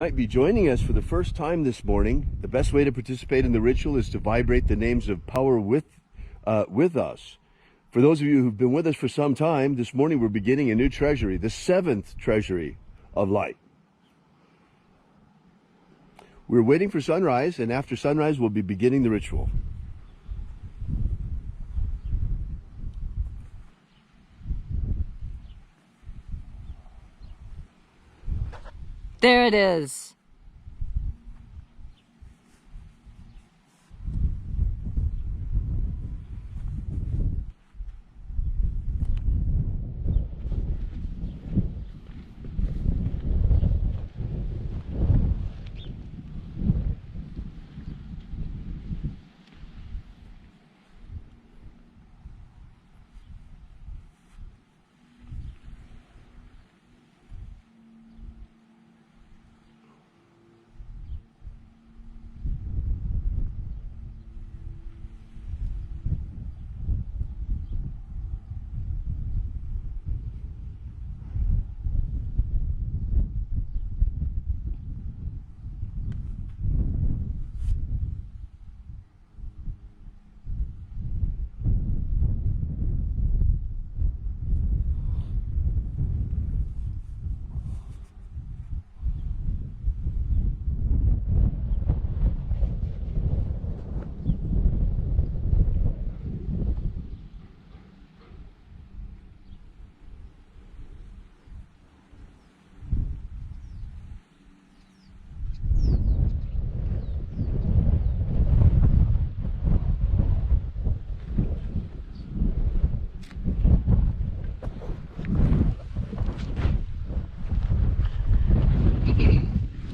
Might be joining us for the first time this morning. The best way to participate in the ritual is to vibrate the names of power with us. For those of you who've been with us for some time, this morning we're beginning a new treasury, the 7th treasury of light. We're waiting for sunrise, and after sunrise we'll be beginning the ritual. There it is.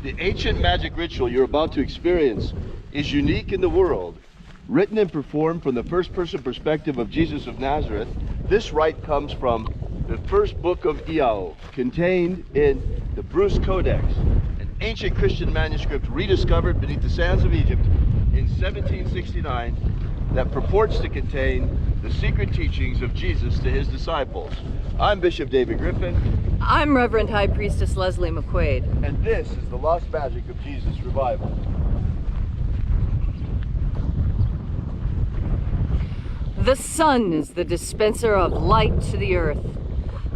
The ancient magic ritual you're about to experience is unique in the world. Written and performed from the first-person perspective of Jesus of Nazareth, this rite comes from the first book of Iao, contained in the Bruce Codex, an ancient Christian manuscript rediscovered beneath the sands of Egypt in 1769 that purports to contain the secret teachings of Jesus to his disciples. I'm Bishop David Griffin. I'm Reverend High Priestess Leslie McQuade. And this is the Lost Magic of Jesus Revival. The sun is the dispenser of light to the earth.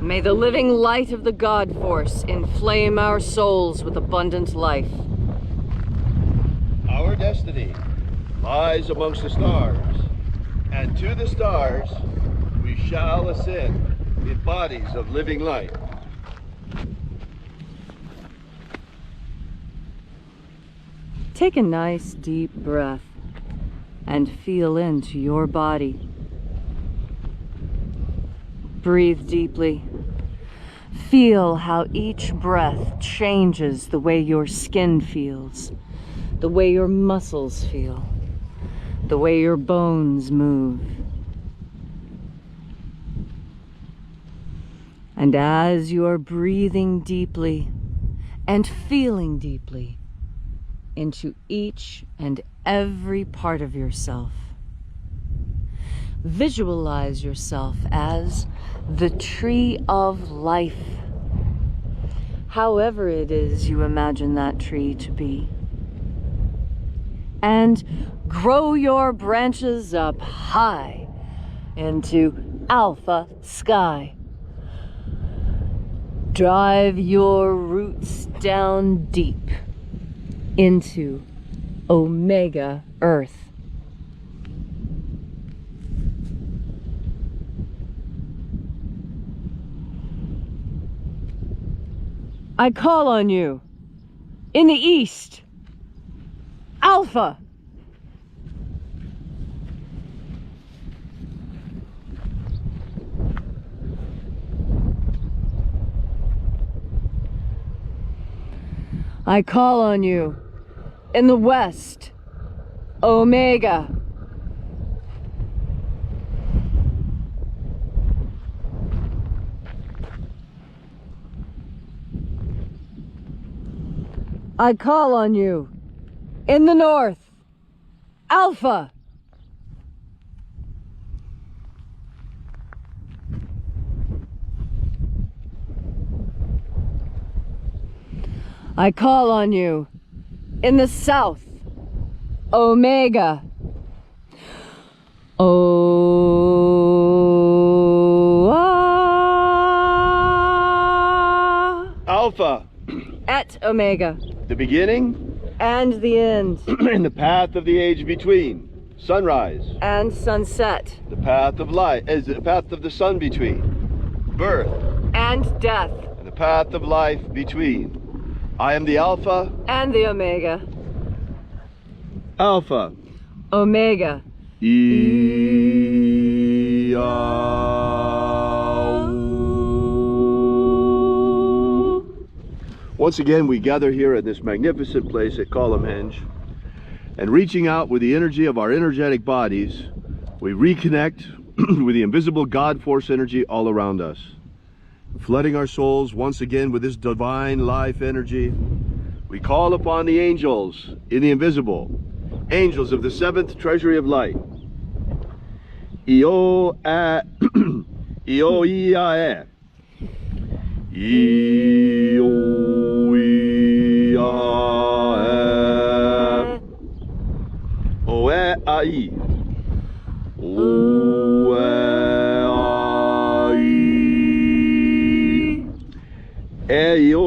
May the living light of the God Force inflame our souls with abundant life. Our destiny lies amongst the stars, and to the stars we shall ascend in bodies of living light. Take a nice deep breath and feel into your body. Breathe deeply. Feel how each breath changes the way your skin feels, the way your muscles feel, the way your bones move. And as you are breathing deeply and feeling deeply into each and every part of yourself, visualize yourself as the tree of life, however it is you imagine that tree to be. And grow your branches up high into Alpha Sky. Drive your roots down deep into Omega Earth. I call on you in the east, Alpha. I call on you in the west, Omega. I call on you in the north, Alpha. I call on you in the south, Omega. Alpha. Et Omega. The beginning And the end. and the path of the age between. Sunrise. And sunset. The path of light is the path of the sun between. Birth. And death. And the path of life between. I am the Alpha. And the Omega. Alpha. Omega. Once again, we gather here at this magnificent place at Columnhenge, and reaching out with the energy of our energetic bodies, we reconnect with the invisible God force energy all around us, flooding our souls once again with this divine life energy. We call upon the angels in the invisible, angels of the seventh treasury of light. Io-a, Io-ia-e. Io-ia-e. Oe-ai. Oe-ai. E-io-a-e-a-e.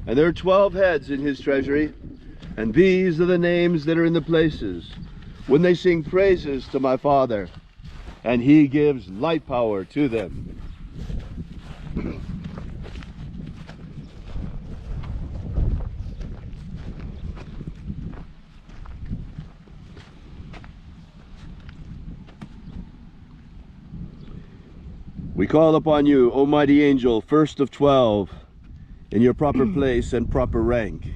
And there are 12 heads in his treasury, and these are the names that are in the places when they sing praises to my Father, and he gives light power to them. We call upon you, O mighty angel, first of 12, in your proper place and proper rank.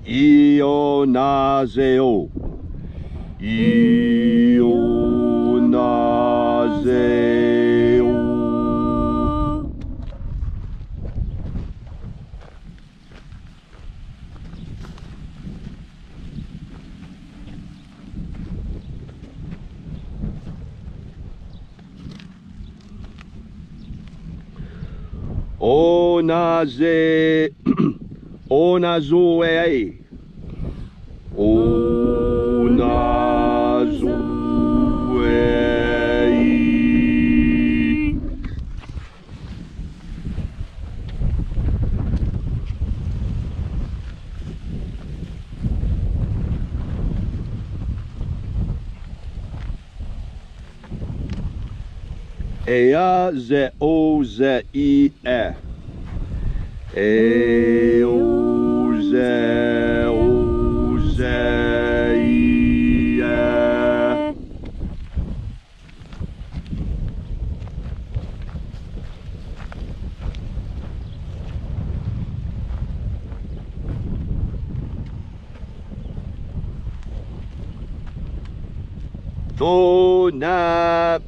Io-nazeo. Io-nazeo. O-naze. O-nazoe. O-nazoe. Ea ze o ze I e. E o ze o ze I e. To na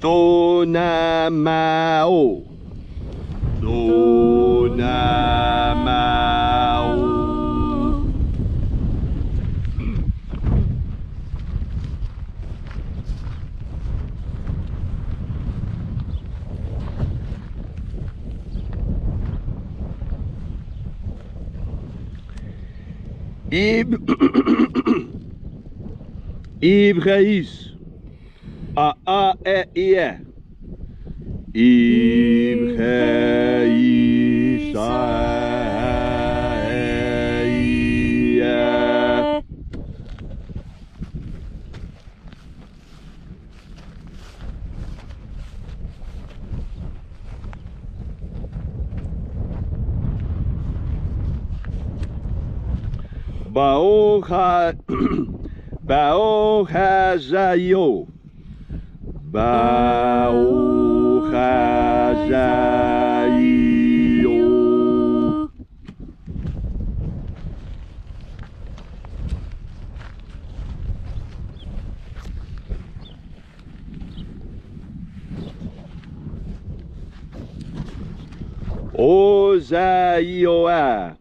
to na mao. To na mao. Ibreis. A e I e. Ibreis a e I e. Baohazayo. Baohazayo. Ozaioa.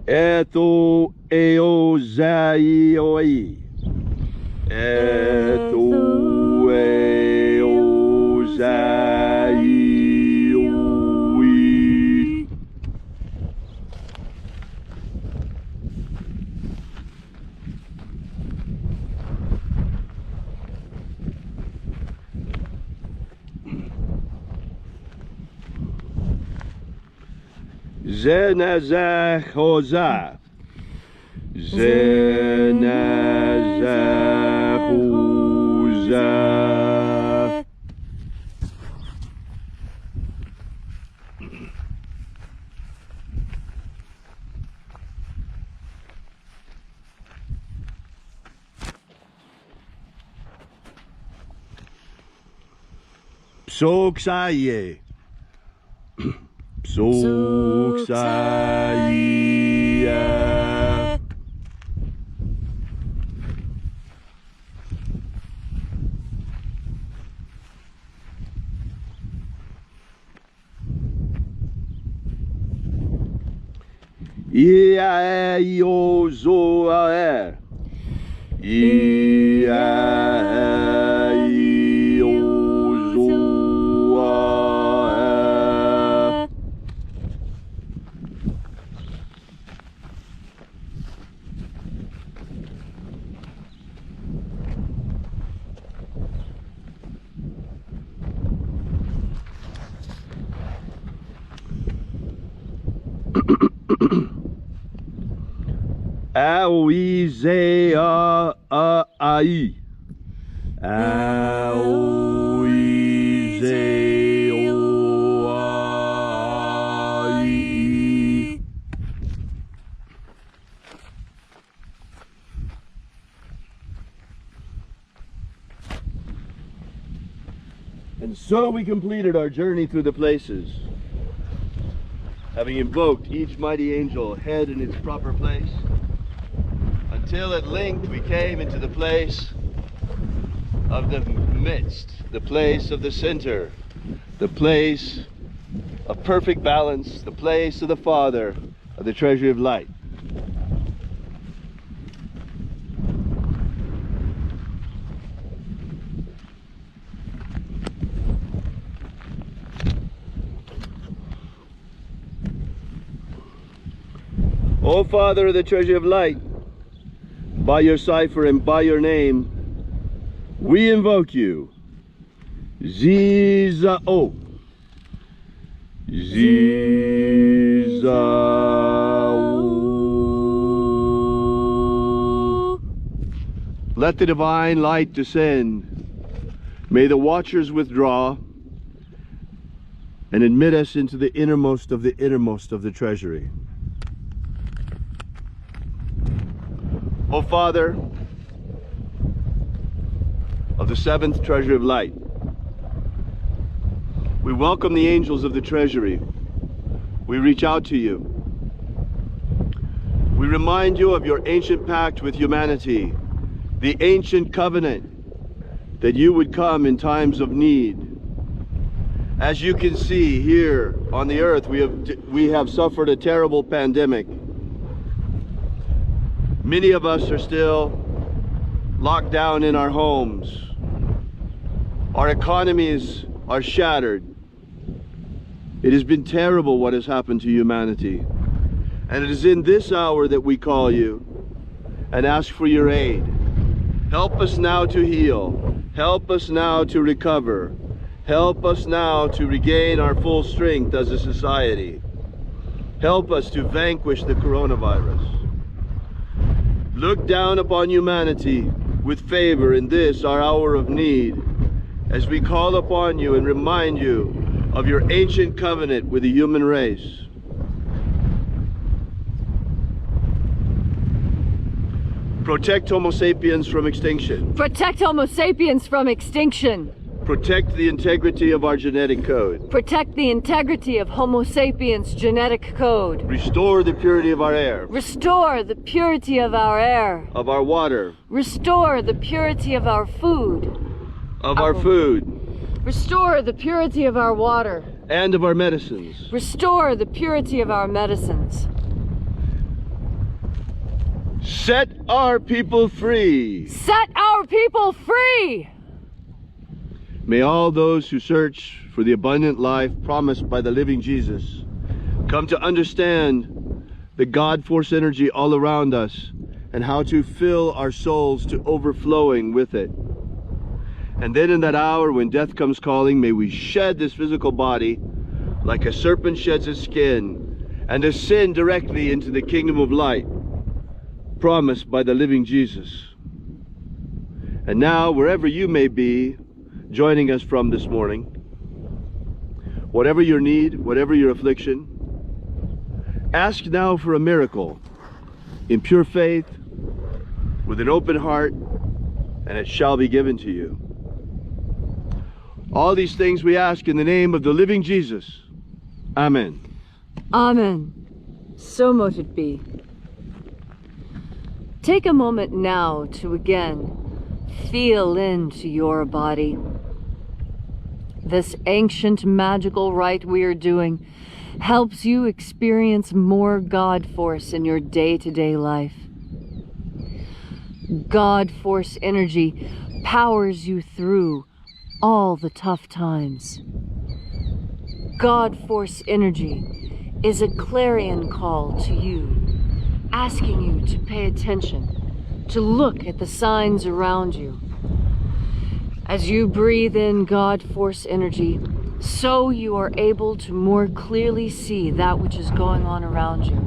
Eto eozaioi. Eto eozaioi. Zenazachoza. Zenazachoza. Psoksaye. Psoksaye. Iaiozoae. Iaiozoae. Aoizea ai. Aoizeo ai. And so we completed our journey through the places, having invoked each mighty angel head in its proper place, until at length we came into the place of the midst, the place of the center, the place of perfect balance, the place of the Father, of the treasury of light. O Father of the treasury of light, by your cipher and by your name, we invoke you. Zizao. Zizao. Let the divine light descend. May the watchers withdraw and admit us into the innermost of the treasury. O Father of the seventh treasury of light, we welcome the angels of the treasury. We reach out to you. We remind you of your ancient pact with humanity, the ancient covenant that you would come in times of need. As you can see here on the earth, we have suffered a terrible pandemic. Many of us are still locked down in our homes. Our economies are shattered. It has been terrible what has happened to humanity. And it is in this hour that we call you and ask for your aid. Help us now to heal. Help us now to recover. Help us now to regain our full strength as a society. Help us to vanquish the coronavirus. Look down upon humanity with favor in this, our hour of need, as we call upon you and remind you of your ancient covenant with the human race. Protect Homo sapiens from extinction. Protect Homo sapiens from extinction. Protect the integrity of our genetic code. Protect the integrity of Homo sapiens' genetic code. Restore the purity of our air. Restore the purity of our air. Of our water. Restore the purity of our food. Of our food. Restore the purity of our water. And of our medicines. Restore the purity of our medicines. Set our people free. Set our people free! May all those who search for the abundant life promised by the living Jesus come to understand the God force energy all around us and how to fill our souls to overflowing with it. And then in that hour when death comes calling, may we shed this physical body like a serpent sheds its skin and ascend directly into the kingdom of light promised by the living Jesus. And now, wherever you may be joining us from this morning, whatever your need, whatever your affliction, ask now for a miracle in pure faith, with an open heart, and it shall be given to you. All these things we ask in the name of the living Jesus. Amen. Amen. So mote it be. Take a moment now to again feel into your body. This ancient magical rite we are doing helps you experience more God force in your day-to-day life. God force energy powers you through all the tough times. God force energy is a clarion call to you, asking you to pay attention, to look at the signs around you. As you breathe in God force energy, so you are able to more clearly see that which is going on around you.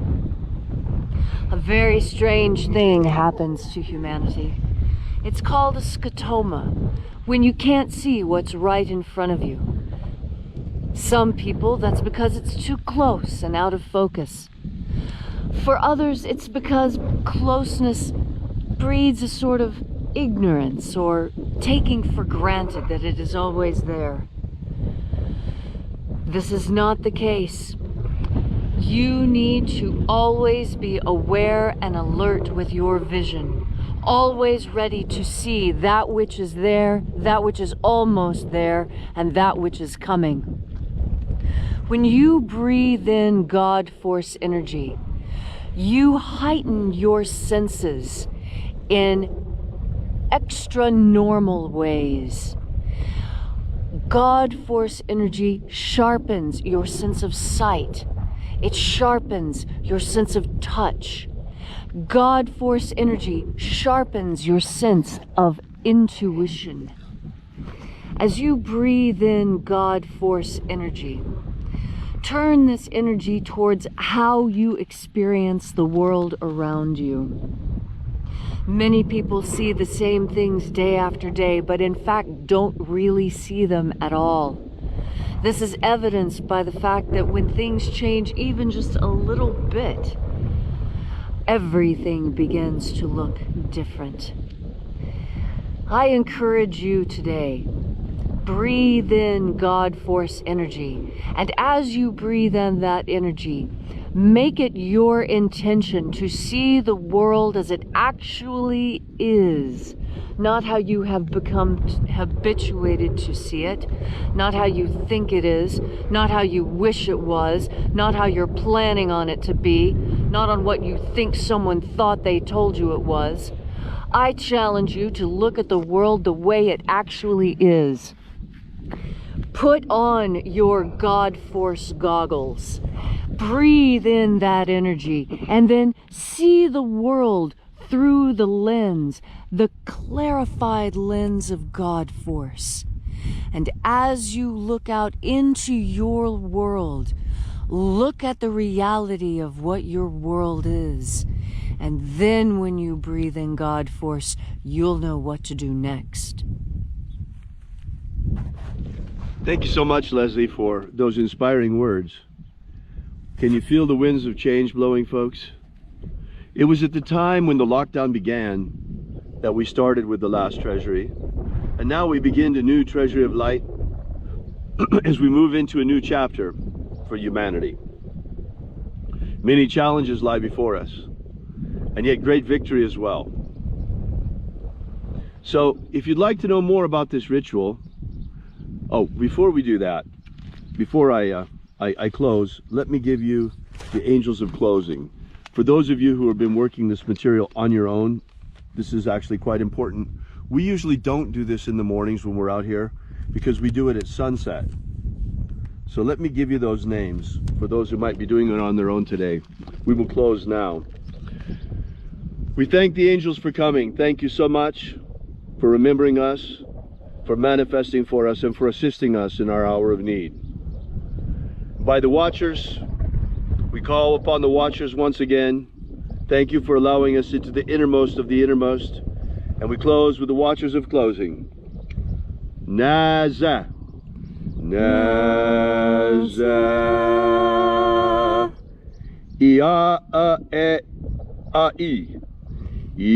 A very strange thing happens to humanity. It's called a scotoma, when you can't see what's right in front of you. Some people, that's because it's too close and out of focus. For others, it's because closeness breeds a sort of ignorance or taking for granted that it is always there. This is not the case. You need to always be aware and alert with your vision, always ready to see that which is there, that which is almost there, and that which is coming. When you breathe in God force energy, you heighten your senses in extra normal ways. God force energy sharpens your sense of sight. It sharpens your sense of touch. God force energy sharpens your sense of intuition. As you breathe in God force energy, turn this energy towards how you experience the world around you. Many people see the same things day after day, but in fact don't really see them at all. This is evidenced by the fact that when things change even just a little bit, everything begins to look different. I encourage you today, breathe in God force energy, and as you breathe in that energy, make it your intention to see the world as it actually is, not how you have become habituated to see it, not how you think it is, not how you wish it was, not how you're planning on it to be, not on what you think someone thought they told you it was. I challenge you to look at the world the way it actually is. Put on your God force goggles. Breathe in that energy and then see the world through the lens, the clarified lens of God force. And as you look out into your world, look at the reality of what your world is. And then when you breathe in God force, you'll know what to do next. Thank you so much, Leslie, for those inspiring words. Can you feel the winds of change blowing, folks? It was at the time when the lockdown began that we started with the Last Treasury. And now we begin the new treasury of light as we move into a new chapter for humanity. Many challenges lie before us, and yet great victory as well. So if you'd like to know more about this ritual, oh, before we do that, before I close, let me give you the angels of closing. For those of you who have been working this material on your own, this is actually quite important. We usually don't do this in the mornings when we're out here because we do it at sunset. So let me give you those names for those who might be doing it on their own today. We will close now. We thank the angels for coming. Thank you so much for remembering us, for manifesting for us, and for assisting us in our hour of need. By the watchers, we call upon the watchers once again. Thank you for allowing us into the innermost of the innermost. And we close with the watchers of closing. Naza. Naza. Ia a e a I. Ia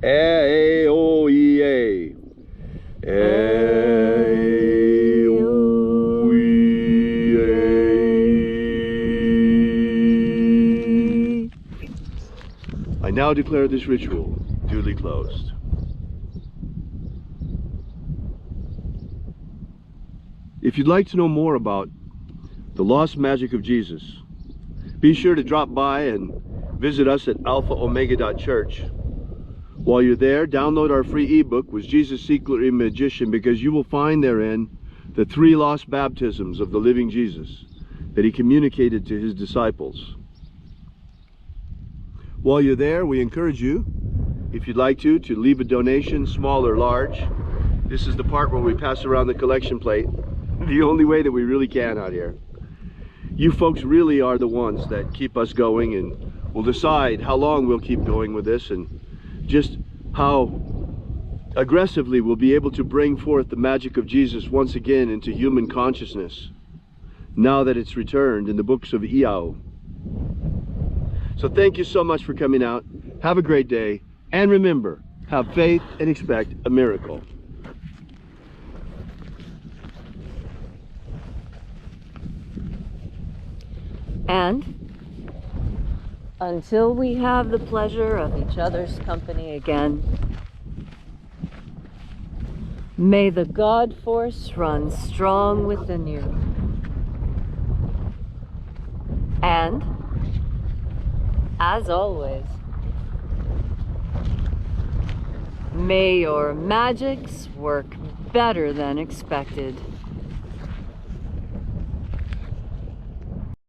e o I e. I now declare this ritual duly closed. If you'd like to know more about the lost magic of Jesus, be sure to drop by and visit us at alphaomega.church. While you're there, download our free ebook, Was Jesus Secretly a Magician? Because you will find therein the 3 lost baptisms of the living Jesus that he communicated to his disciples. While you're there, we encourage you, if you'd like to leave a donation, small or large. This is the part where we pass around the collection plate, the only way that we really can out here. You folks really are the ones that keep us going and will decide how long we'll keep going with this and just how aggressively we'll be able to bring forth the magic of Jesus once again into human consciousness now that it's returned in the books of Iao. So thank you so much for coming out. Have a great day. And remember, have faith and expect a miracle. And until we have the pleasure of each other's company again, may the God force run strong within you. And as always, may your magics work better than expected.